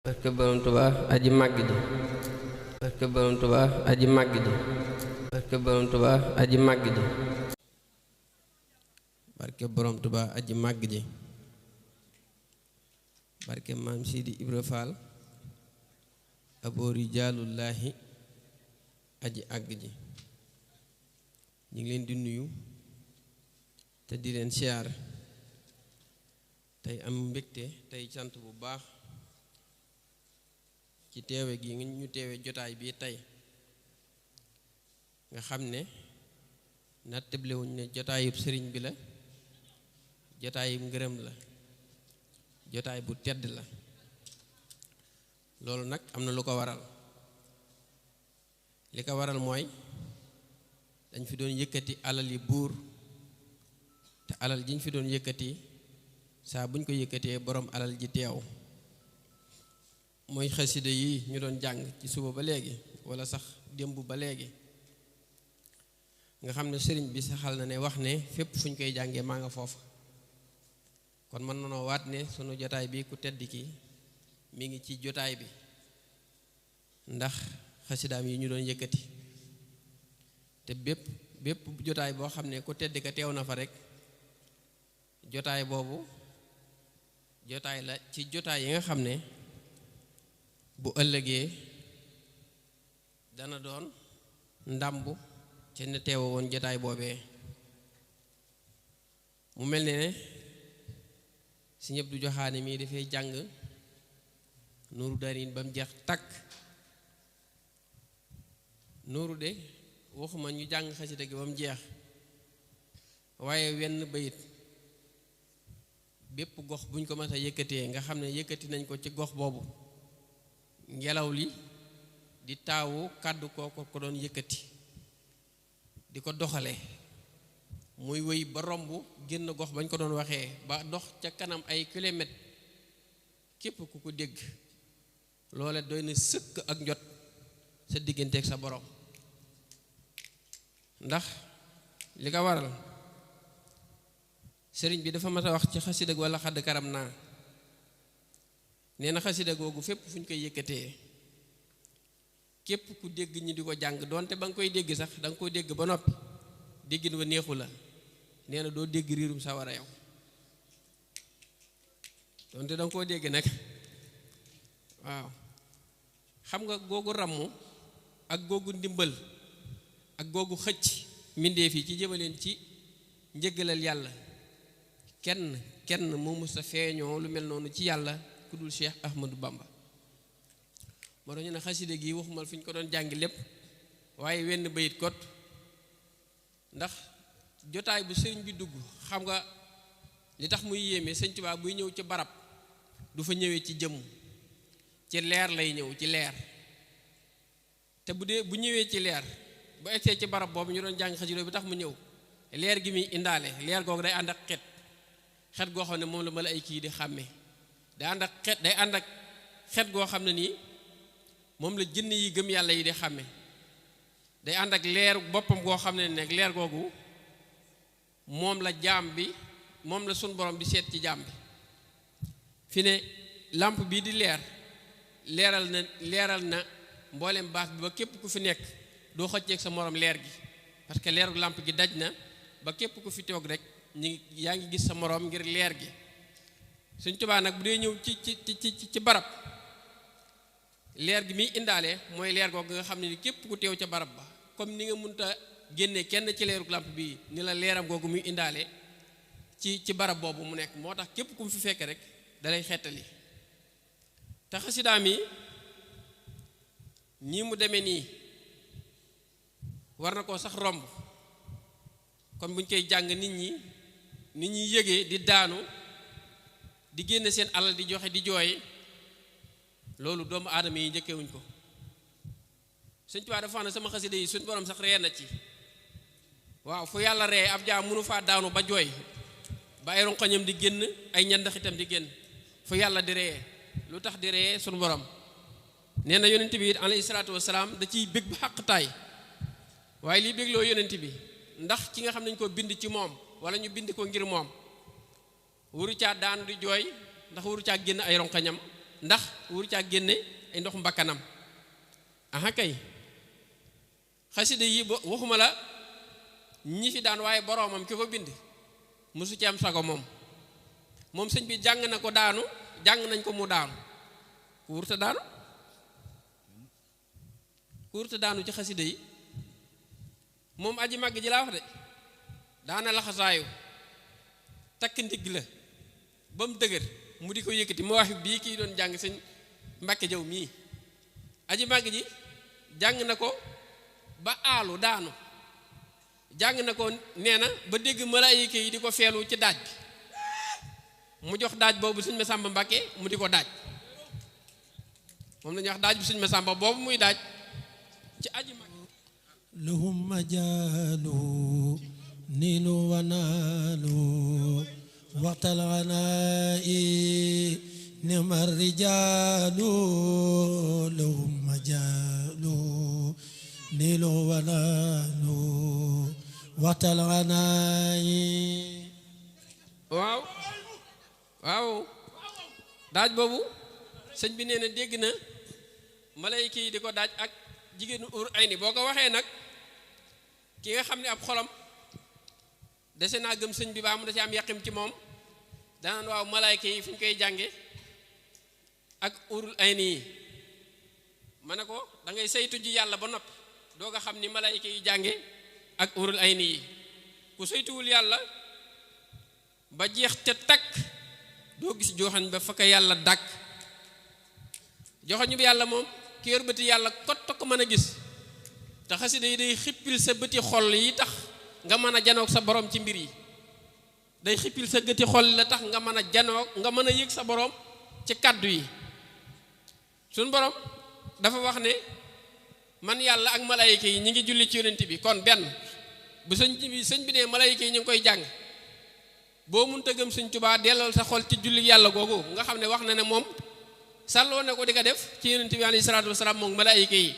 barke borom Tuubaa aji màgg ji barke borom Tuubaa aji màgg ji barke borom Tuubaa aji màgg ji barke borom Tuubaa aji màgg ji barke maam Sidi Ibra Faal aboori jaalullaahi aji àgg ji ñu ngi leen di nuyu te di leen siyaar tey am mbégte tey sant bu baax ci teewe gi ñu teewe jotaay bii tey nga xam ne nattablewuñ ne jotaayub sëriñ bi la jotaayub ngërëm la jotaay bu tedd la loolu nag am na lu ko waral li ko waral mooy dañ fi doon yëkkati alal yi buur te alal jiñ fi doon yëkkati saa buñ ko yëkkatee borom alal ji teew mooy xasida yi ñu doon jàng ci suba ba léegi wala sax démb ba léegi nga xam ne sëriñ bi saxal na ne wax ne fépp fu ñu koy jàngee maa nga foofa kon mën nanoo waat ne sunu jotaay bi ku tedd ki mi ngi ci jotaay bi ndax xasidaam yi ñu doon yëkkati te bépp jotaay boo xam ne ku tedd ka teew na fa rek jotaay boobu jotaay la ci jotaay yi nga xam ne bu ëllëgee dana doon ndàmbu ci ne teewa woon jotaay boobee mu mel ne si ñëpp du joxaane mii dafay jàng nuuru darin ba mu jeex takk nuuru de waxuma ñu jàng xasida gi ba mu jeex waaye wenn bayit bépp gox buñ ko mas a yëkkatee nga xam ne yëkkati nañ ko ci gox boobu ngelaw li di taawu kàddu kooko ko doon yëkkati di ko doxale muy wéy ba romb génn gox bañ ko doon waxee ba dox ca kanam ay kilomètres képp ku ko dégg loole doy na sëkk ak njot sa digganteeg sa borom ndax li ko waral sëriñ bi dafa mas a wax ci xasida wala xadd karam naa nee na xasida googu fépp fu ñu koy yëkkatee képp ku dégg ñi di ko jàng donte ba nga koy dégg sax da nga koy dégg ba noppi déggin wa neexu la nee na doo dégg riirum sawara yow donte da nga koo dégg nag waaw xam nga googu ràmmu ak googu ndimbal ak googu xëcc mbindeef yi ci jëmaleen ci njëggalal yàlla kenn mu mës a feeñoo lu mel noonu ci yàlla ku dul Cheikh Ahmadou Bamba moo tax ñu ne xaside gi waxumal fi ñu ko doon jàngi lépp waaye wenn bayit kot ndax jotaay bu sëriñ bi dugg xam nga li tax muy yéeme sëñ Tuubaa buy ñëw ci barab du fa ñëwee ci jëmm ci leer lay ñëw ci leer te bu ñëwee ci leer bu egsee ci barab boobu ñu doon jàng xaside bi tax mu ñëw leer gi muy indaale leer googu day ànd ak xet goo xam ne moom la malaayika yi di xàmme day ànd ak xet goo xam ne nii moom la jinn yi gëm yàlla yi di xàmme day ànd ak leer boppam goo xam ne nag leer googu moom la jaam bi moom la sun borom di seet ci jaam bi fi ne làmp bii di leeral na mboolem baas bi ba képp ku fi nekk doo xëcceeg sa morom leer gi parce que leeru làmp gi daj na ba képp ku fi toog rek yaa ngi gis sa morom ngir leer gi Sëñ Tuubaa nag bu dee ñëw ci barab leer gi muy indaale mooy leer googu nga xam ne ni képp ku teew ca barab ba comme ni nga mënta génne kenn ci leeru làmp bi ni la leeram googu muy indaale ci barab boobu mu nekk moo tax képp ku mu fi fekk rek dalay xettali te xasidaam yi nii mu demee nii war na koo sax romb kon buñ koy jàng nit ñi yëgee di daanu di génne seen alal di joxe di jooy loolu doomu aadama yi njëkkewuñ ko Sëñ Tuubaa dafa ne sama xasida yi suñ borom sax ree na ci waaw fu yàlla ree ab jaam mënu faa daanu ba jooy ba ay ronkoñam di génn ay ñandaxitam di génn fu yàlla di ree lu tax di ree suñ borom nee na yonent bi alayhi salaatu wasalaam da ciy bég ba xàqtaay waaye liy bégloo yonent bi ndax ki nga xam nañ ko bind ci moom wala ñu bind ko ngir moom waru caa daanu di jooy ndax waru caa génn ay ronkoñam ndax wur caa génne ay ndox mbakkanam aha kay xasida yi waxuma la ñi fi daan waaye boroomam ki ko bind mosu ci am sago moom sëñ bi jàng na ko daanu jàng nañ ko mu daanu ku wurta daanu ci xasida yi moom aji màgg ji laa wax de daana laxasaayu takk ndigg la ba mu dëgër mu di ko yëkkati mu wax bii kii doon jàng sëñ Mbàkke Jaw mii aji màgg ji jàng na ko ba aalu daanu jàng na ko nee na ba dégg malaayika yi di ko feelu ci daaj bi mu jox daaj boobu sëñ Masamba Mbàkke mu di ko daaj moom la ñuy wax daaj bu sëñ Masamba boobu muy daaj ci aji màgg lahum majaalu niilu wanaalu waxtal anaa'i nimar rijaalu lahum majaalu niilu wanaalu waxtal anaa'i waaw daaj boobu sëñ bi nee na dégg na malayka yi di ko daaj ak jigéenu ur ay ni boo ko waxee nag ki nga xam ne ab xolam dese naa gëm sëñ bi baa mu da ci am yaqim ci moom danaan waaw malayka yi fu ñu koy jànge ak urul ay ni yi ma ne ko da ngay saytu ji yàlla ba noppi doo nga xam ni malayka yi jànge ak urul ay ni yi ku saytuwul yàlla ba jeex te takk doo gis joxañ ba fa ko yàlla dàkk joxañu bi yàlla moom ki yor bëti yàlla kot ko mën a gis te xasida yi day xippil sa bëti xol yi tax nga mën a janoog sa borom ci mbir yi day xippil sa gëti xol la tax nga mën a janoog nga mën a yëg sa borom ci kàddu yi suñ borom dafa wax ne man yàlla ak malayka yi ñi ngi julli ci yonent bi kon benn bu sëñ bi ne malayka yi ñu ngi koy jàng boo munta gëm sëñ Tuubaa dellool sa xol ci julli yàlla googu nga xam ne wax na ne moom sàlloo ne ko di ko def ci yonent bi alayhi salaatu wasalaam moom malaayika yi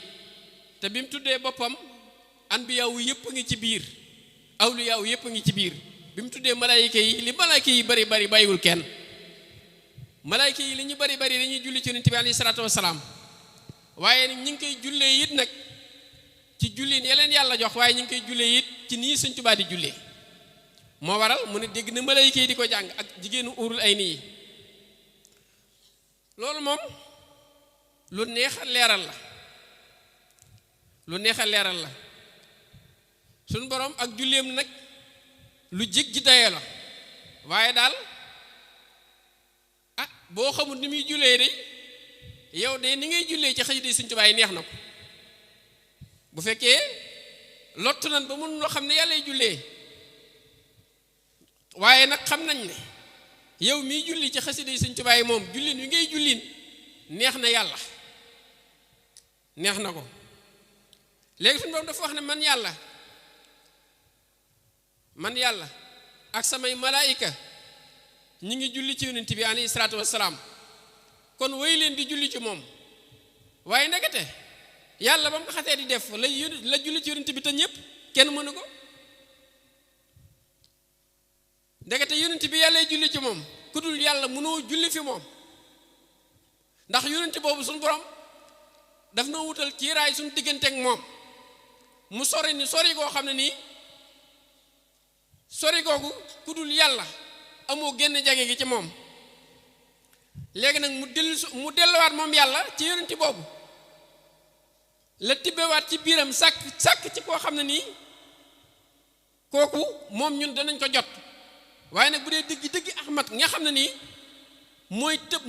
te bi mu tuddee boppam anbiyaawu yëpp a ngi ci biir awliyaawu yëpp a ngi ci biir bi mu tuddee malaayika yi li malaayika yi bari bari bàyyiwul kenn malaayika yi li ñu bari bari dañuy julli ci yonent bi alayhi salaatu wasalaam waaye ñi ngi koy jullee it nag ci julli ne leen yàlla jox waaye ñi ngi koy jullee it ci nii sëñ Tuubaa di jullee moo waral mu ne dégg na malaayika yi di ko jàng ak jigéenu urul ay nii loolu moom lu neex a leeral la suñ borom ak julleem nag lu jéggi dayoo la waaye daal boo xamul ni muy jullee de yow de ni ngay jullee ci xasida Sëñ Tuubaa yi neex na ko bu fekkee lottu nan ba mun loo xam ne yàlla jullee waaye nag xam nañ ne yow mii julli ci xasida yi Sëñ Tuubaa yi moom jullin wi ngay jullin neex na yàlla neex na ko léegi suñu borom dafa wax ne man yàlla ak samay malaayika ñi ngi julli ci yonent bi alayhi salaatu wassalaam kon wéy leen di julli ci moom waaye ndekete yàlla ba mu ko xasee di def la julli ci yonent bi te ñëpp kenn mënu ko ndekete yonent bi yàlla julli ci moom ku dul yàlla mënoo julli fi moom ndax yonent boobu suñu borom daf na wutal kiiraay suñu diggante ak moom mu sori ni sori goo xam ne nii sori googu ku dul yàlla amoo génn jage gi ci moom léegi nag mu delluwaat moom yàlla ci yonent boobu la tibbewaat ci biiram sàkk ci koo xam ne nii kooku moom ñun danañ ko jot waaye nag bu dee dëgg ahmad nga xam ne nii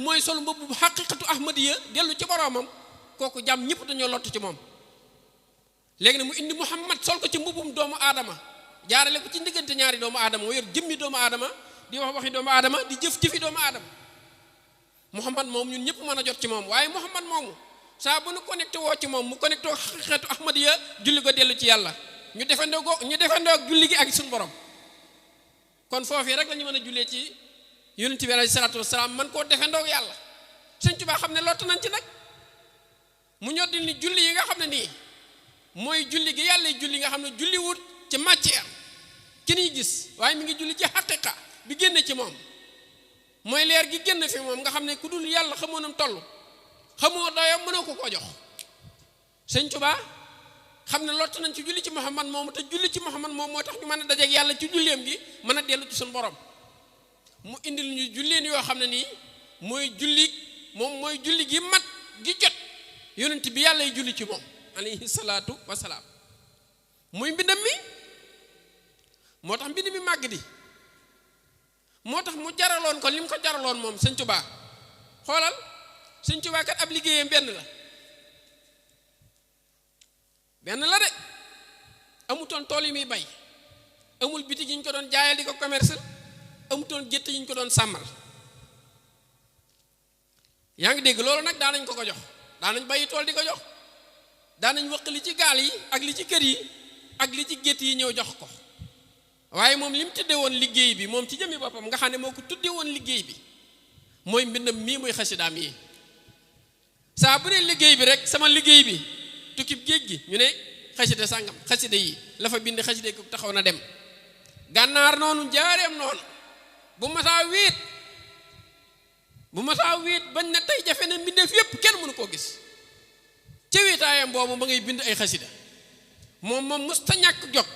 mooy sol mbubbu xaqiqatu ahmadiya dellu ci boroomam kooku jàmm ñëpp dañoo lott ci moom léegi nag mu indi muhammad sol ko ci mbubbum doomu aadama jaarale ko ci ndiggante ñaari doomu aadama moo yor jëmmi doomu aadama di wax waxi doomu aadama di jëf-jëfi doomu aadama muhammad moom ñun ñëpp mën a jot ci moom waaye muhammad moomu saa bu nu connecté woo ci moom mu connecté woo xaqiqatu ahmadiya julli ko dellu ci yàlla ñu defandoo ak julli gi ak suñu borom kon foofii rek la ñu mën a jullee ci yonent bi alayhi salaatu wasalaam man koo defandoo yàlla Sëñ Tuubaa xam ne lott nañ ci nag mu ñoddi ni julli yi nga xam ne nii mooy julli gi yàlla julli nga xam ne julli wut ci matière ki niy gis waaye mi ngi julli ci xaqiqa bi génne ci moom mooy leer gi génn fi moom nga xam ne ku dul yàlla xamoo nam toll xamoo doyam mënoo ko jox sëñ Tuubaa xam ne lott nañ ci julli ci Muhammad moomu te julli ci Muhammad moom moo tax ñu mën a dajeek yàlla ci julleem gi mën a dellu ci suñu borom mu indil ñu julleen yoo xam ne nii mooy julli gi mat gi jot yonent bi yàlla yi julli ci moom alayhi salaatu wasalaam muy mbindam mi moo tax mbind mi màgg di moo tax mu jaraloon ko li mu ko jaraloon moom sëñ Tuubaa xoolal sëñ Tuubaa kat ab liggéeyam benn la de amutoon tool yi muy bay amul bitig yi ñu ko doon jaayal di ko commerce amutoon gétt yi ñu ko doon sàmmal yaa ngi dégg loolu nag daanañ ko jox daanañ bayi tool di ko jox daanañ wëq li ci gaal yi ak li ci kër yi ak li ci gétt yi ñëw jox ko waaye moom li mu tudde woon liggéey bi moom ci jëmmi boppam nga xam ne moo ko tudde woon liggéey bi mooy mbindam mii muy xasidaam yi saa bu ne liggéey bi rek sama liggéey bi tukkib géej gi ñu ne xasida sàngam xasida yi la fa bind xasida yi ko taxaw na dem gànnaar noonu jaareem noonu bu masaa wéet bañ na tey jafe na mbindeef yépp kenn mënu koo gis ca wéetaayam boobu ba ngay bind ay xasida moom musta ñàkk jot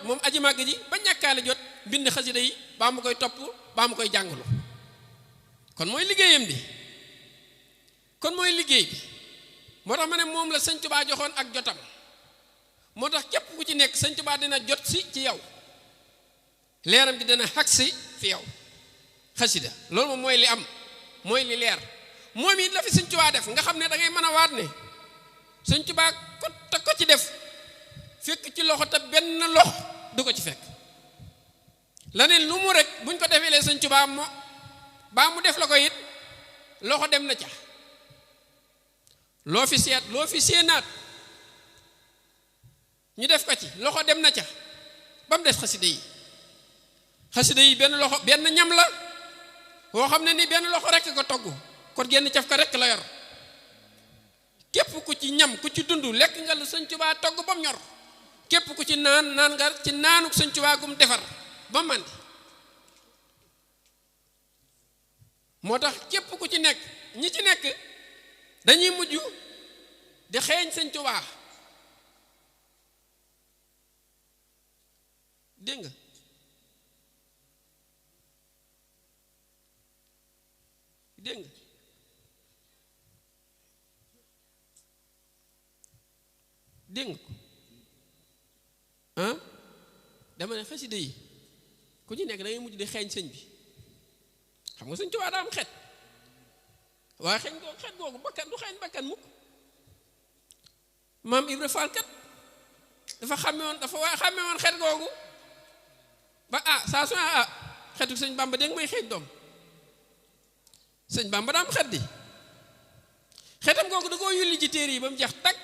moom aji màgg ji ba ñàkkaale jot bind xasida yi baa mu koy topp baa mu koy jàngalu kon mooy liggéeyam bi kon mooy liggéey bi moo tax ma ne moom la sëñ Tuubaa joxoon ak jotam moo tax képp ku ci nekk sëñ Tuubaa dina jot si ci yow leeram gi dina xag si fi yow xasida loolu moom mooy li am mooy li leer moom it la fi sëñ Tuubaa def nga xam ne da ngay mën a waat ne sëñ Tuubaa ko ci def fekk ci loxo te benn loxo du ko ci fekk laneen lu mu rek buñ ko defee lee sëñ Tuubaa baa mu def la ko it loxo dem na ca loo fi séenaat ñu def ko ci loxo dem na ca ba mu des xasida yi benn loxo benn ñam la woo xam ne ni benn loxo rekk ko togg kon genn caf ka rekk la yor képp ku ci ñam ku ci dund lekk nga lu sëñ Tuubaa togg ba mu ñor képp ku ci naan nga ci naanuk sëñ Tuubaa gum defar ba màndi moo tax képp ku ci nekk ñi ci nekk dañuy mujj di xeeñ sëñ Tuubaa dégg nga dégg ko dama ne xasida yi ku ci nekk da ngay mujj di xeeñ sëñ bi xam nga sëñ Tuubaa daa am xet waaye xet googu bakkan du xeeñ bakkan mukk maam Ibra Fall kat dafa xàmme woon xet googu ba saa su xetu sëñ Bamba dégg may xeeñ doom sëñ Bamba daa am xet di xetam googu da koo yulli ci téere yi ba mu jeex takk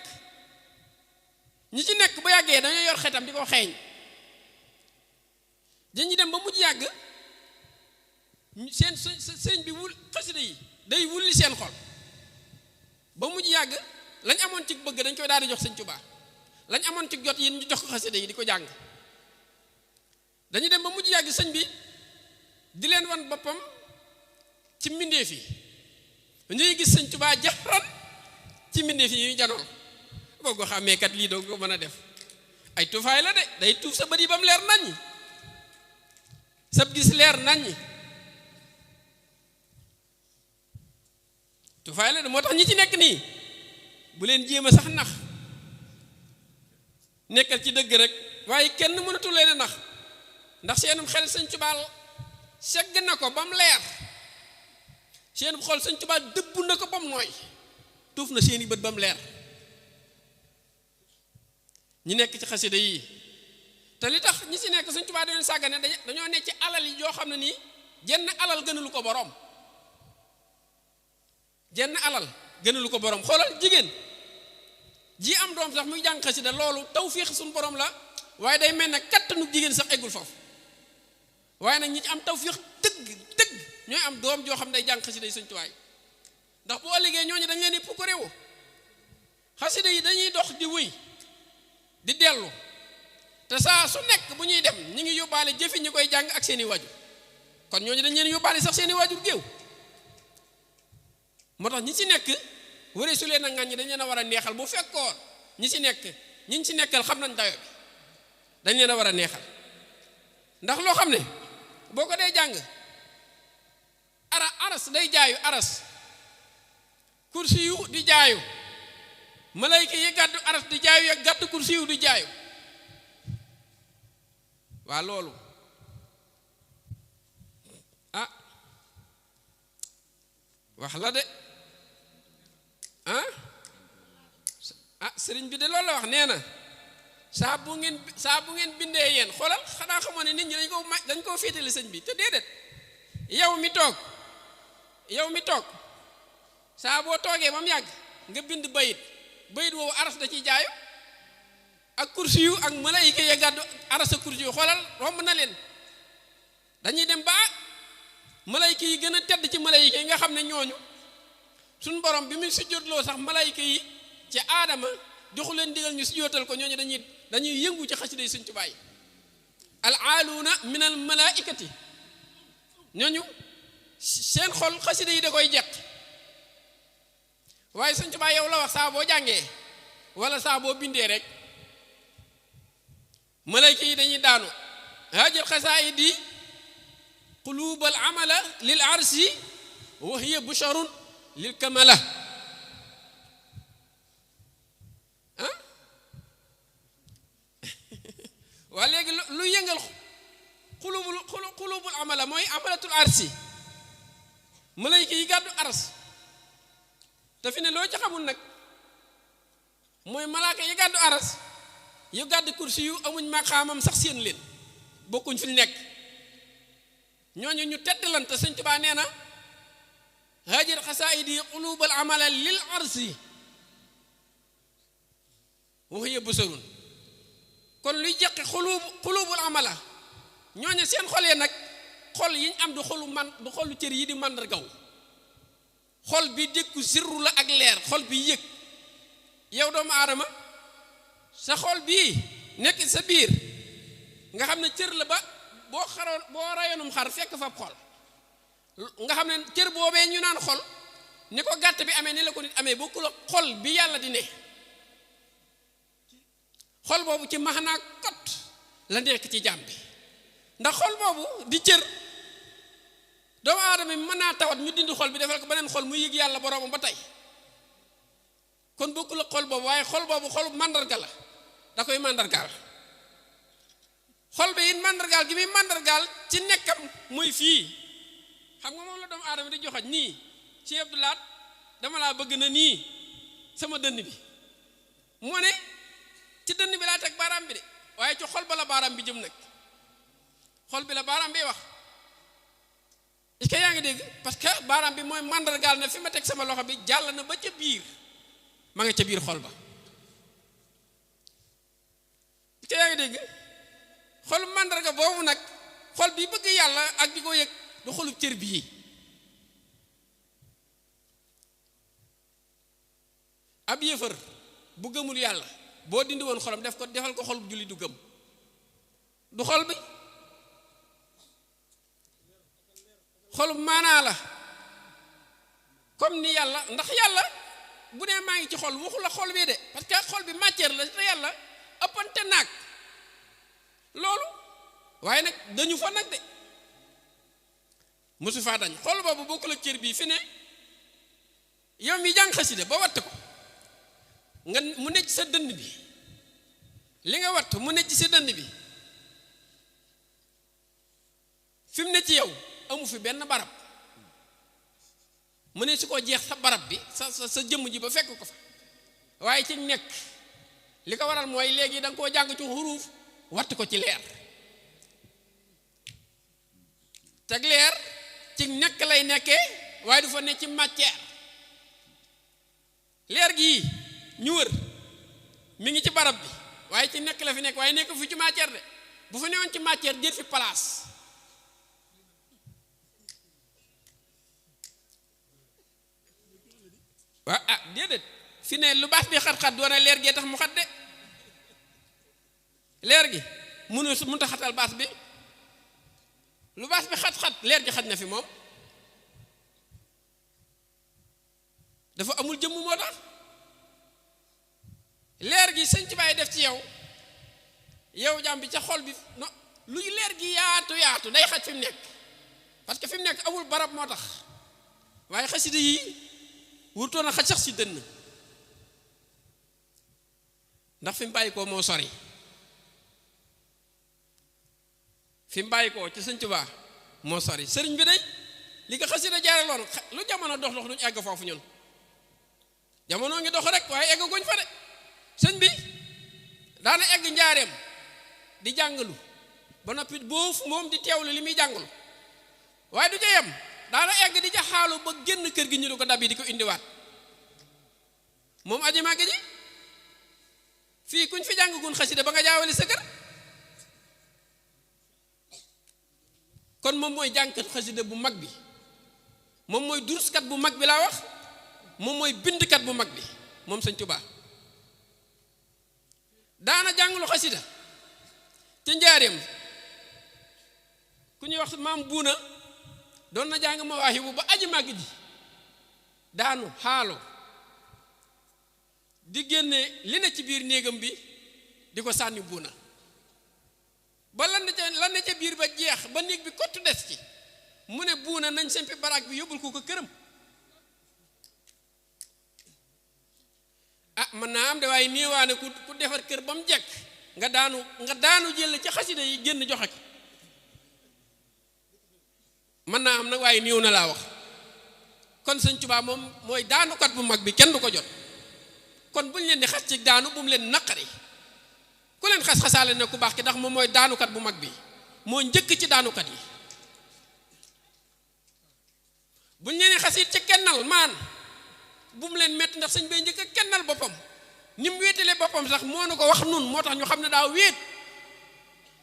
ñi ci nekk bu yàggee dañoo yor xetam di ko xeeñ dañuy dem ba mujj yàgg seen sëñ bi xasida yi day wulli seen xol ba mujj yàgg lañ amoon ci bëgg dañ koy daal di jox sëñ Tuubaa lañ amoon ci jot yi ñu jox ko xasida yi di ko jàng dañuy dem ba mujj yàgg sëñ bi di leen wan boppam ci mbindeef yi ñuy gis sëñ Tuubaa jaxran ci mbindeef yi ñuy janoo boo ko xàmmee kat lii doo ko mën a def ay tuufaay la de day tuuf sa bët yi ba mu leer naññi sab gis leer naññi tuufaay la de moo tax ñi ci nekk nii bu leen jéem a sax nax nekkal ci dëgg rek waaye kenn mënatu leen a nax ndax seenum xel sëñ Tuubaa segg na ko ba mu leer seenum xol sëñ Tuubaa dëbb na ko ba mu nooy tuuf na seeni bët ba mu leer ñi nekk ci xasida yi te li tax ñi ci nekk sëñ Tuubaa dañu sàggane dañoo nekk ci alal yi yoo xam ne nii jenn alal gënalu ko boroom jenn alal gënalu ko boroom xoolal jigéen ji am doom sax muy jàng xasida loolu tawfiix suñu borom la waaye day mel ne kattanu jigéen sax eggul foofu waaye nag ñi ci am tawfiix dëgg ñooy am doom joo xam ne day jàng xasida yi sëñ Tuubaa ndax bu ëllëgee ñooñu dañ leen di pukkarewu xasida yi dañuy dox di wéy di dellu te saa su nekk bu ñuy dem ñu ngi yóbbaale jëfi ñi koy jàng ak seeni waju kon ñooñu dañ leen yóbbaale sax seeni waajur géew moo tax ñi ci nekk waree su leen a ŋàññi dañ leen a war a neexal bu fekkoon ñi ci nekk ñi ci nekkal xam nañ dayo bi dañ leen a war a neexal ndax loo xam ne boo ko dee jàng aras day jaayu aras kursi yu di jaayu malayka yi gàddu aras di jaayu ak gàddu kursi yu di jaayu waa loolu wax la de sëriñ bi de loolu la wax nee na saa bu ngeen bindee yéen xoolal xanaa xamoo ne nit ñi dañ koo féetale sëñ bi te déedéet yow mi toog saa boo toogee ba mu yàgg nga bind bayit woowu aras da ciy jaayu ak kursi yu ak malaayika ya gàddu aras ak kursi yu xoolal romb na leen dañuy dem ba malaayika yi gën a tedd ci malaayika yi nga xam ne ñooñu suñ borom bi muy sujjóotloo sax malaayika yi ci aadama joxu leen digal ñu sujjóotal ko ñooñu dañuy yëngu ci xasida yi Sëñ Tuubaa yi al aaluuna min al malaaikati ñooñu seen xol xasida yi da koy jeq waaye Sëñ Tuubaa yow la wax saa boo jàngee wala saa boo bindee rek malaayika yi dañuy daanu haajal xasaayidi quluubal amala lil arsi wa hiya busharun lil kamala waa léegi lu yëngal xulubul amala mooy amalatul arsi malayka yi gàddu aras te fi ne loo ci xamul nag mooy malaaka yi gàddu aras yu gàddu kursi yu amuñ maqaamam sax seen leen bokkuñ fi nekk ñooñu ñu teddalante Sëñ Tuubaa nee na haajir xasaayidi qulubal amala lil arsi wa hiya busarun kon luy jeqi xulubul amala ñooñu seen xol yi nag xol yiñ am du xolu cër yi di màndargaw xol bi dékku sirru la ak leer xol bi yëg yow doomu aadama sa xol bii nekk sa biir nga xam ne cër la ba boo rayoonum xar fekk fa xol nga xam ne cër boobee ñu naan xol ni ko gàtt bi amee ni la ko nit amee bokku la xol bi yàlla di ne xol boobu ci maxanaa kot la nekk ci jàmm bi ndax xol boobu di cër doomu aadama mën naa tawat ñu dindi xol bi defal ko beneen xol muy yëg yàlla boroomam ba tey kon bokku la xol boobu waaye xol boobu xol màndarga la da koy màndargaal xol bi it màndargaal gi muy màndargaal ci nekkam muy fii xam nga moom la doomu aadama di joxoñ nii ci Abdou Lahad dama laa bëgg na nii sama dënn bi moo ne ci dënn bi laa teg baaraam bi de waaye ci xol ba la baaraam bi jëm nag xol bi la baaraam bi wax est-ce que yaa ngi dégg parce que baaraam bi mooy màndargaal na fi ma teg sama loxo bi jàll na ba ca biir ma nga ca biir xol ba est-ce que yaa ngi dégg xol màndarga boobu nag xol bi bëgg yàlla ak di ko yëg du xolub cër bii ab yëfër bu gëmul yàlla boo dindi woon xolam defal ko xol bu julli du gëm du xol bi xolub maanaa la comme ni yàlla ndax yàlla bu nee maa ngi ci xol waxu la xol bii de parce que xol bi matière la te yàlla ëppante naag loolu waaye nag dañu fa nag de mosu faa dañ xol boobu bokkul ak cër bii fi ne yow mi jàng xasida ba watt ko nga mu nekk sa dënn bi li nga watt mu nekk sa dënn bi fi mu ne ci yow amu fi benn barab mu ne su ko jeex sa barab bi sa jëmm ji ba fekk ko fa waaye ci nekk li ko waral mooy léegi da nga koo jàng ci xuruuf watt ko ci leer teg leer ci nekk lay nekkee waaye du fa ne ci matière leer gii ñu wër mi ngi ci barab bi waaye ci nekk la fi nekk waaye nekk fi ci matière de bu fa newoon ci matière jël fi place waaw déedéet fi ne lu baas bi xat-xat doona leer gee tax mu xat de leer gi mënut a xatal baas bi lu baas bi xat-xat leer gi xaj na fi moom dafa amul jëmm moo tax leer gi sëñ Tuubaa def ci yow jàmm bi ca xol bi no luy leer gi yaatu day xaj fi mu nekk parce que fi mu nekk amul barab moo tax waaye xasida yi wutoon a xaj sax si dënn ndax fi mu bàyyi koo moo sori fi mu bàyyi koo ci sëñ Tuubaa moo sori sëriñ bi day li ko xasida jaaraloon lu jamono dox duñu egg foofu ñun jamono ngi dox rek waaye egg guñ fa de sëñ bi daana egg njaareem di jàngalu ba noppi boofu moom di teewlu li muy jàngalu waaye du ca yem daana egg di jaxaalu ba génn kër gi ñu di ko dab yi di ko indiwaat moom aji màgg ji fii kuñ fi jàngagun xasida ba nga jaawale sa kër kon moom mooy jàngkat xasida bu mag bi moom mooy duruskat bu mag bi laa wax moom mooy bindkat bu mag bi moom sëñ Tuubaa daana jàngulu xasida ca njaareem ku ñuy wax maam buuna doon na jàng mawaahibu ba aji màgg ji daanu xaalo di génne li ne ci biir néegam bi di ko sànni buuna ba lan ne ca biir ba jeex ba néeg bi kottu des ci mu ne buuna nañ sempi baraag bi yóbbul ko këram mën naa am de waaye néewaane ku defar kër ba mu jekk nga daanu jël ci xasida yi génn joxe ko mën naa am nag waaye néew na laa wax kon sëñ Tuubaa moom mooy daanukat bu mag bi kenn du ko jot kon buñ leen di xas ci daanu bu mu leen naqari ku leen xas-xasaale ne ku baax ki ndax moom mooy daanukat bu mag bi moo njëkk ci daanukat yi buñ leen di xas it ci kennal maan bu mu leen metti ndax sëñ bay njëkk a kennal boppam ni mu wéetalee boppam sax moo nu ko wax nun moo tax ñu xam ne daa wéet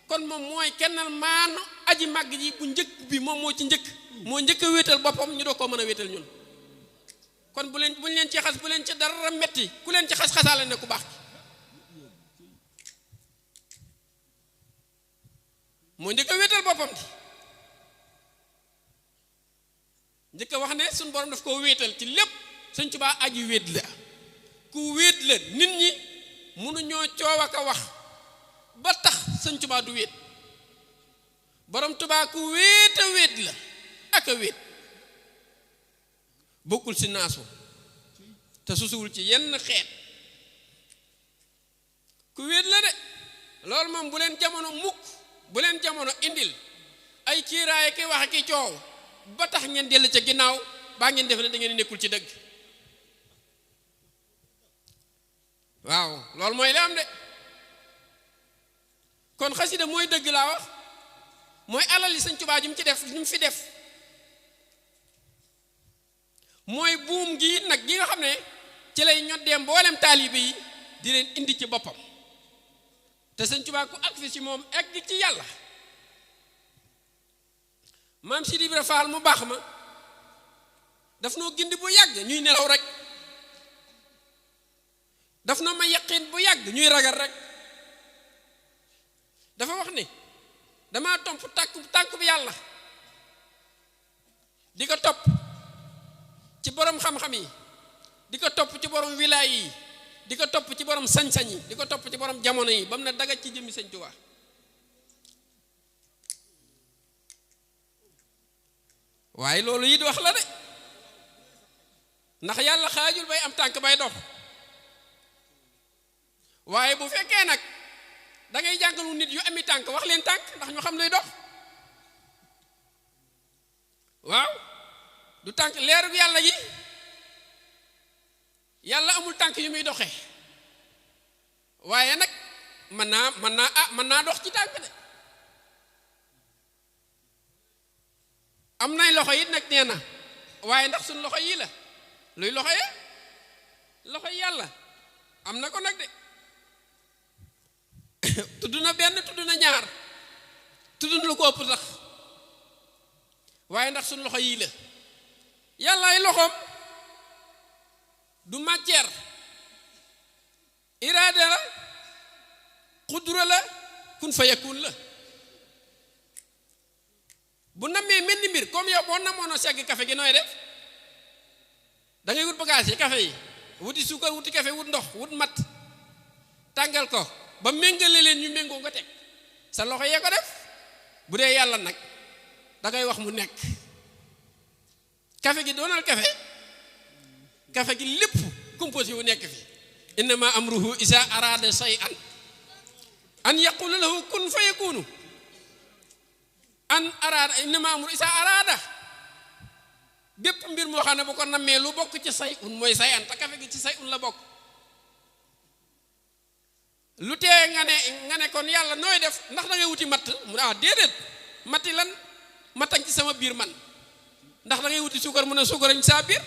kon moom mooy kennal maanu aji màgg ji bu njëkk bi moom moo ci njëkk moo njëkk a wéetal boppam ñu doo koo mën a wéetal ñun kon buñ leen ci xas bu leen ci dara metti ku leen ci xas-xasaale ne ku baax moo njëkk a wéetal boppam di njëkk a wax ne suñ borom daf koo wéetal ci lépp sëñ Tuubaa aji wéet la ku wéet la nit ñi mënuñoo coow ak a wax ba tax sëñ Tuubaa du wéet borom Tuubaa ku wéet a wéet la ak a wéet bokkul si naasu te susuwul ci yenn xeet ku wéet la de loolu moom bu leen jamono mukk bu leen jamono indil ay kiiraay ki wax ki coow ba tax ngeen dellu ca ginnaaw baa ngeen def ne da ngeen nekkul ci dëgg waaw loolu mooy li am de kon xasida mooy dëgg laa wax mooy alal yi sëñ Tuubaa ji mu ci def li mu fi def mooy buum gi nag gi nga xam ne ci lay ñoddee mboolem taalibe yi di leen indi ci boppam te sëñ Tuubaa ku ak fi ci moom egg ci yàlla maam Sidi Ibra Faal mu baax ma daf noo gindi bu yàgg ñuy nelaw rek daf na ma yaqin bu yàgg ñuy ragal rek dafa wax ni dama tomp tànk bi yàlla di ko topp ci borom xam-xam yi di ko topp ci borom wilaay yi di ko topp ci borom sañ-sañ yi di ko topp ci borom jamono yi ba mu ne daga ci jëmmi sëñ Tuubaa waaye loolu it wax la de ndax yàlla xaajul bay am tànk bay dox waaye bu fekkee nag da ngay jàngalu nit yu ami tànk wax leen tànk ndax ñu xam luy dox waaw du tànk leeru yàlla gi yàlla amul tànk yu muy doxee waaye nag mën naa dox ci tànk de am nay loxo it nag nee na waaye ndax suñ loxo yii la luy loxo ye loxo yi yàlla am na ko nag de tudd na benn tudd na ñaar tudd na lu ko ëpp sax waaye ndax suñ loxo yii la yàlla ay loxoom du matière iraada la xudura la kun fa yakun la bu nammee mel ni mbir comme yow boo namoon a segg café gi nooy def da ngay wut bagage yi café yi wuti suukar wuti café wut ndox wut mat tàngal ko ba méngale leen ñu méngoo nga teg sa loxo yee ko def bu dee yàlla nag da ngay wax mu nekk café gi doonal café gi lépp composé wu nekk fi innama amruhu isa arada shay'an an yaqula lahu kun fayakunu an arada innama amruhu isa arada bépp mbir moo xam ne bu ko nammee lu bokk ci say un mooy say an te café gi ci say un la bokk lu tee nga ne kon yàlla nooy def ndax da ngay wuti matt mu ne déedéet matti lan mattañ ci sama biir man ndax da ngay wuti suukar mu ne suukarañ ci saa biir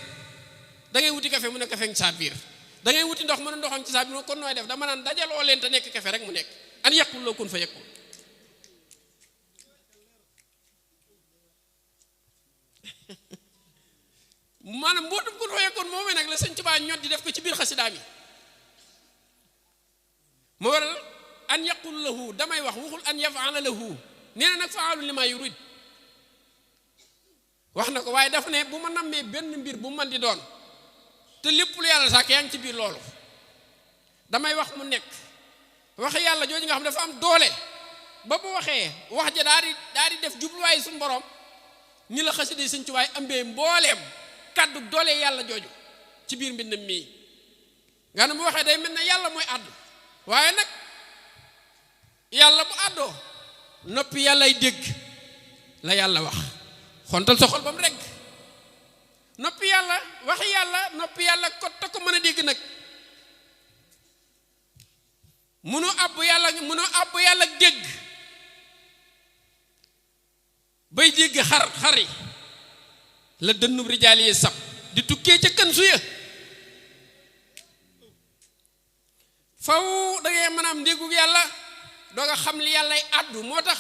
da ngay wuti café mu ne café ci saa biir da ngay wuti ndox mu ne ndoxam ci saa biir kon nooy def dama naan dajaloo leen te nekk café rek mu nekk an yàqul loo kun fa yëkkul maanaam mbootum kun fa yëkkoon moomee nag la Sëñ Tuubaa ñot di def ko ci biir xasidaam yi moo waral an yaqul lahu damay wax waxul an yaf'ala lahu nee na nag fa'alu lima yurid wax na ko waaye daf ne bu ma nammee benn mbir bu man di doon te lépp lu yàlla sàkk yaa ngi ci biir loolu damay wax mu nekk waxe yàlla jooju nga xam dafa am doole ba bu waxee wax ja daal di def jubluwaay suñu borom ni la xasida Sëñ Tuubaa ambee mbooleem kàddu doole yàlla jooju ci biir mbindam mii nga ne mu waxee day mel ne yàlla mooy àddu waaye nag yàlla bu àddoo noppi yàllay dégg la yàlla wax xontal sa xol ba mu rekk noppi yàlla waxi yàlla noppi yàlla ko mën a dégg nag munoo àbb yàlla dégg bay dégg xari la dënnub rijaal yi sab di tukkee ca kan suya faw da ngay mën a am ndéggu yàlla doo nga xam li yàllay àddu moo tax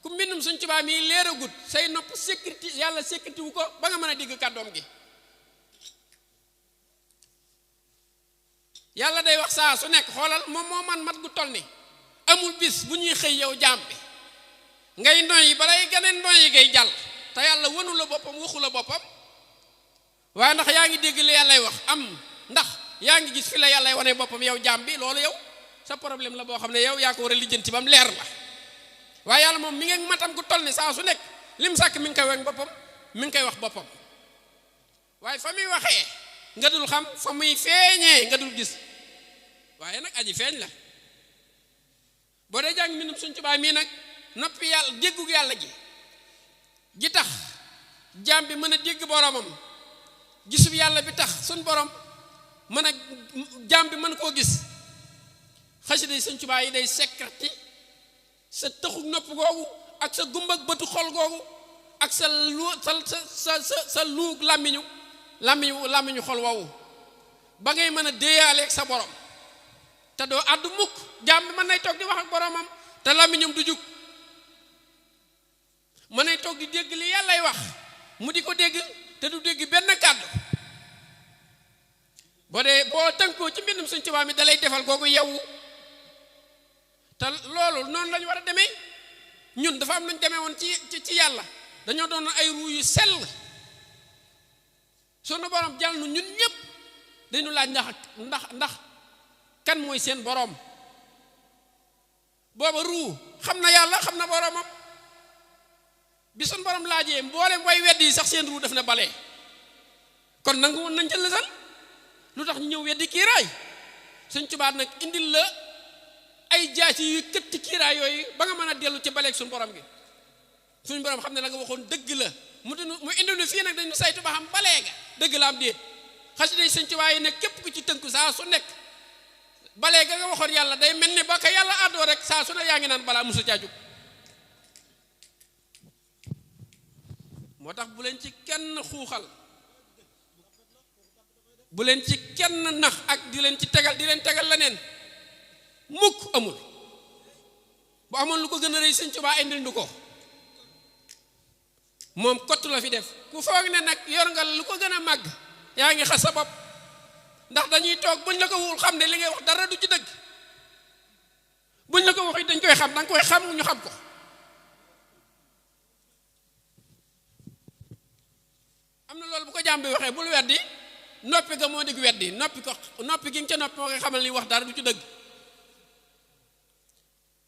ku mbindum Sëñ Tuubaa mi leeragut say nopp sécurité yàlla sécurité wu ko ba nga mën a dégg kàddoom gi yàlla day wax saa su nekk xoolal moom moo man mat gu toll ni amul bis bu ñuy xëy yow jaam bi ngay noyyi balay ganeen noyyi ngay jàll te yàlla wënu la boppam waxu la boppam waaye ndax yaa ngi dégg li yàllay wax am ndax yaa ngi gis fi la yàllay wane boppam yow jaam bi loolu yow sa problème la boo xam ne yow yaa ko war a lijjanti ba mu leer la waaye yàlla moom mi ngi matam gu toll ni saa su nekk lim sàkk mi ngi koy wax boppam mi ngi koy wax boppam waaye fa muy waxee nga dul xam fa muy feeñee nga dul gis waaye nag aji feeñ la boo dee jàng mbindum Sëñ Tuubaa mii nag noppi yàlla déggu yàlla gi tax jaam bi mën a dégg boromam gisub yàlla bi tax suñ borom mën a jaam bi mën koo gis xasida Sëñ Tuubaa yi day sekkati sa taxu nopp googu ak sa gumbag bëtu xol googu ak sa lu sa luug làmmiñu xol woowu ba ngay mën a déeyaaleeg sa borom te doo àddu mukk jaam bi mën nay toog di wax ak boromam te làmmiñam du jug mën nay toog di dégg li yàllay wax mu di ko dégg te du dégg benn kàddu boo tënkoo ci mbindum Sëñ Tuubaa mi dalay defal googu yewwu te loolu noonu lañu war a demee ñun dafa am nañ demee woon ci yàlla dañoo doon ay ruu yu sell sunu borom jàll nu ñun ñëpp dañu laaj ndax kan mooy seen borom booba ruu xam na yàlla xam na boromam bi sunu borom laajee mboolem way weddi yi sax seen ruu def na balee kon nangu woon nañ jël sal lu tax ñu ñëw weddi kiiraay Sëñ Tuubaa nag indil la ay jaasi yu këtti kiiraay yooyu ba nga mën a dellu ci baleeg suñu borom gi suñu borom xam ne la nga waxoon dëgg la mu indi lu fii nag dañu saytu ba xam balee nga dëgg la am déet xasida Sëñ Tuubaa yi ne képp ku ci tënku saa su nekk balee ga nga waxoon yàlla day mel ni ba ko yàlla àddoo rek saa su ne yaa ngi naan balaa musu caa jóg moo tax bu leen ci kenn xuuxal bu leen ci kenn nax ak di leen tegal leneen mukk amul bu amoon lu ko gën a rëy Sëñ Tuubaa indil ndu ko moom kott la fi def ku foog ne nag yor nga lu ko gën a màgg yaa ngi xas sa bopp ndax dañuy toog buñ la ko wul xam ne li ngay wax dara du ci dëgg buñ la ko wax dañ koy xam danga koy xam ñu xam ko am na loolu bu ko jaam bi waxee bul weddi noppi ga moo dig weddi noppi gi nga ca noppi moo koy xamal li wax dara du ci dëgg.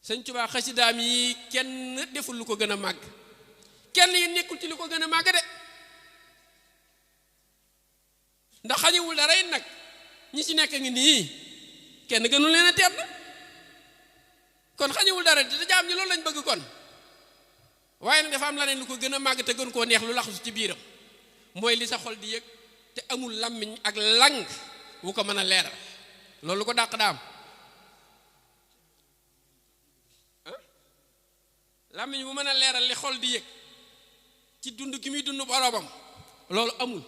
Sëñ Tuubaa xasidaam yi kenn deful lu ko gën a màgg kenn yi nekkul ci lu ko gën a màgg de ndax xañewul dara it nag ñi ci nekk ngi nii kenn gënul leen a tedd kon xañewul dara te jaam ñi loolu lañ bëgg kon waaye nag dafa am leneen lu ko gën a màgg te gën koo neex lu laxasu ci biiram mooy li sa xol di yëg te amul làmmiñ ak lang wu ko mën a leeral loolu lu ko dàq daam làmmiñ bu mën a leeral li xol di yëg ci dund gi muy dund boroomam loolu amul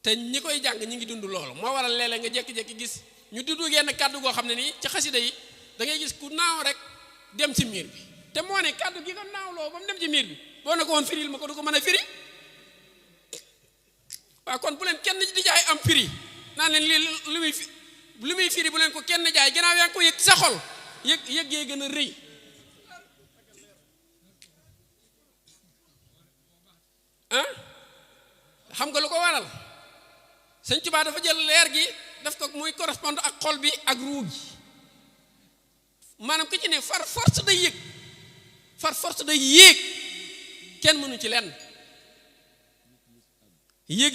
te ñi koy jàng ñi ngi dund loolu moo waral léeg-léeg nga jékki-jékki gis ñu dudd genn kàddu goo xam ne nii ci xasida yi da ngay gis ku naaw rek dem ci miir bi te moo ne kàddu gi ko naawloo ba mu dem ci miir bi boo na ko woon firil ma ko du ko mën a firi waaw kon bu leen kenn di jaay am firi naan leen lii lu muy firi bu leen ko kenn jaay gannaaw yaa ngi ko yëg sa xol yëg yee gën a rëy xam nga lu ko waral Sëñ Tuubaa dafa jël leer gi daf ko muy correspondre ak xol bi ak ruu gi maanaam ku ci ne far force day yéeg kenn mënu ci lenn yëg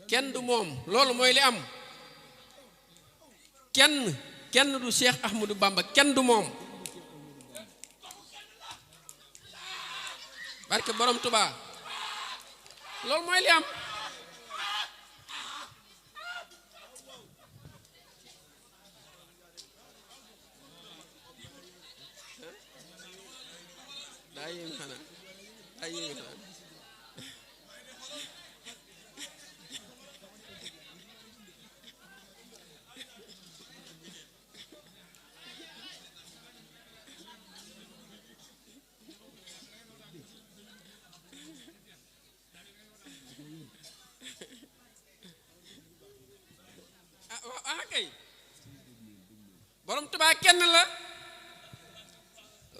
kenn du moom loolu mooy li am kenn du Cheikh Ahmadou Bamba kenn du moom barke borom Tuubaa loolu mooy li am daa yéen xanaa borom Tuubaa kenn la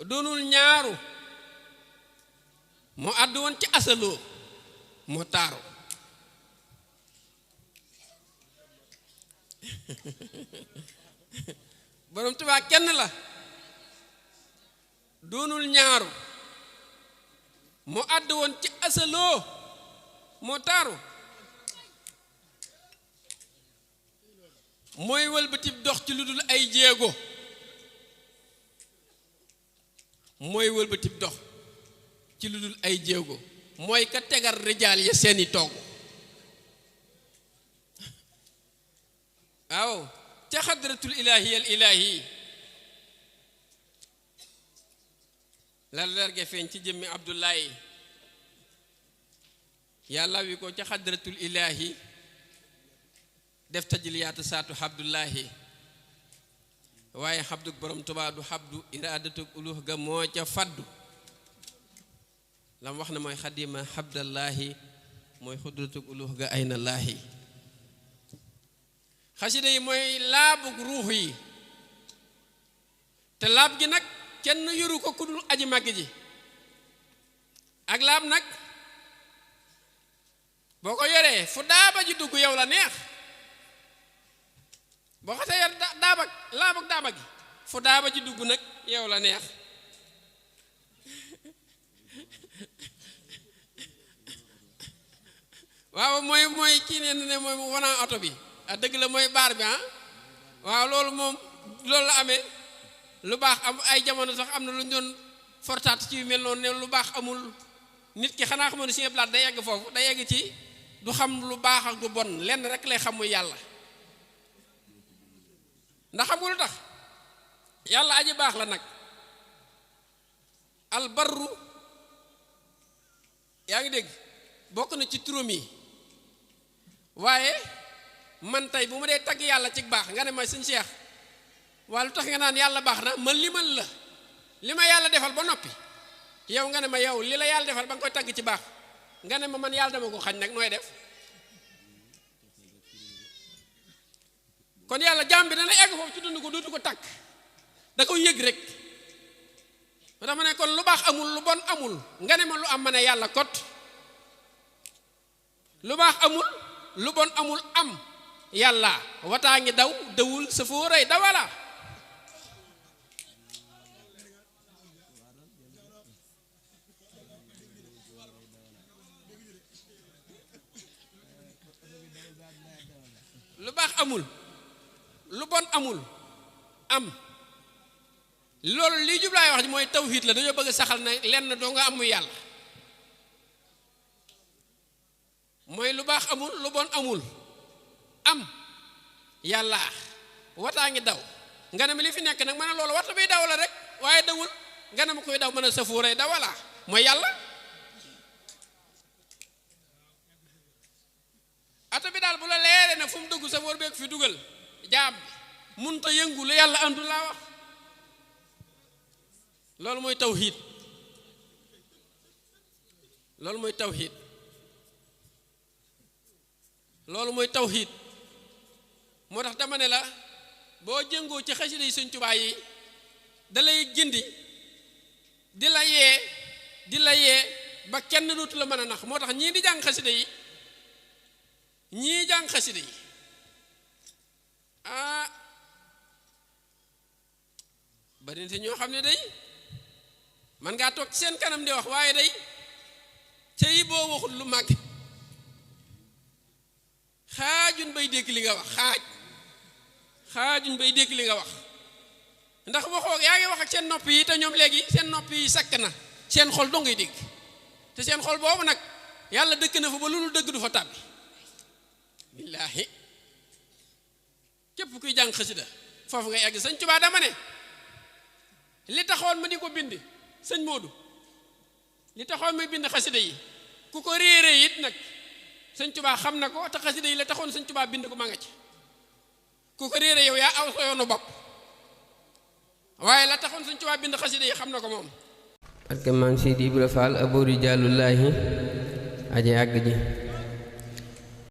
doonul ñaaru moo àddu woon ci asaloo moo taaru borom Tuubaa kenn la doonul ñaaru moo àddu woon ci asaloo moo taaru mooy wëlbati dox ci lu dul ay jéego mooy ka tegal rijaal ya seeni togg waaw ca xadratul ilaahi la leer feeñ ci jëmmi Abdullahi yàlla wi ko ca xadratul ilaahi def tajliyaatu saatu Abdullahi waaye xabdu borom Tuubaa du xabdu iraadatu uluh ga moo ca faddu lam wax na mooy xadima Abdallahi mooy xudratu uluh ga ayna laahi xasida yi mooy laabug ruux yi te laab gi nag kenn yoru ko ku dul aji màgg ji ak laab nag boo ko yoree fu daaba ji dugg yow la neex boo xasee yor laabug daaba gi fu daaba ji dugg nag yow la neex waaw mooy kii ne mooy wanaa oto bi dëgg la mooy baar bi waaw loolu moom loolu la amee lu baax am ay jamono sax am na lu ñu doon fortaat ci mel noonu ne lu baax amul nit ki xanaa xamoon ne si blaat day yegg foofu day yegg ci du xam lu baax ak du bon lenn rek lay xam muy yàlla ndax xam nga lu tax yàlla aji baax la nag albarru yaa ngi dégg bokk na ci turam yi waaye man tey bu ma dee tagg yàlla ci baax nga ne ma sëñ Cheikh waa lu tax nga naan yàlla baax na ma limal la li ma yàlla defal ba noppi yow nga ne ma yow li la yàlla defal ba nga koy tagg ci baax nga ne ma man yàlla dama ko xañ nag nooy def kon yàlla jaam bi dana egg foofu ci dund ko dootu ko tàkk da koy yëg rek moo tax ma ne kon lu baax amul lu bon amul nga ne ma lu am ma ne yàlla kot lu baax amul lu bon amul am yàlla wataa ngi daw dawul sa foo rëy dawala lu baax amul lu bon amul am loolu lii jublaay wax ji mooy tawhid la dañoo bëgg saxal na lenn doo nga amu yàlla mooy lu baax amul lu bon amul am yàlla wataa ngi daw nga ne ma li fi nekk nag ma ne loolu wata biy daw la rek waaye dawul nga ne ma koy daw mën a safuuray dawala mooy yàlla ata bi daal bu la leere na fu mu dugg sa wóor beeg fi dugal jaam bi munta yëngu lu yàlla andu laa wax loolu mooy tawhid loolu mooy tawhid loolu mooy tawhid moo tax dama ne la boo jëngoo ci xasida yi Sëñ Tuubaa yi da lay gindi di la yee ba kenn dootu la mën a nax moo tax ñii di jàng xasida yi ñii jàng xasida yi bari na ñoo xam ne day man ngaa toog ci seen kanam di wax waaye day cey boo waxul lu màgg xaajun bay dégg li nga wax xaajuñ bay dégg li nga wax ndax waxoo yaa ngi wax ak seen nopp yi te ñoom léegi seen nopp yi sakk na seen xol doo ngay dégg te seen xol boobu nag yàlla dëkk na fa ba lu dëgg du fa tàbbi billaahi képp kuy jàng xasida foofu ngay egg Sëñ Tuubaa dama ne li taxoon ma di ko bind sëñ Moodu li taxoon may bind xasida yi ku ko réeree it nag Sëñ Tuubaa xam na ko te xasida yi la taxoon Sëñ Tuubaa bind ko ma nga ci ku ko réeree yow yaa aw sa yoonu bopp waaye la taxoon Sëñ Tuubaa bind xasida yi xam na ko moom barke maam Seydi Ibra Fall abori jàllullaahi aje àgg ji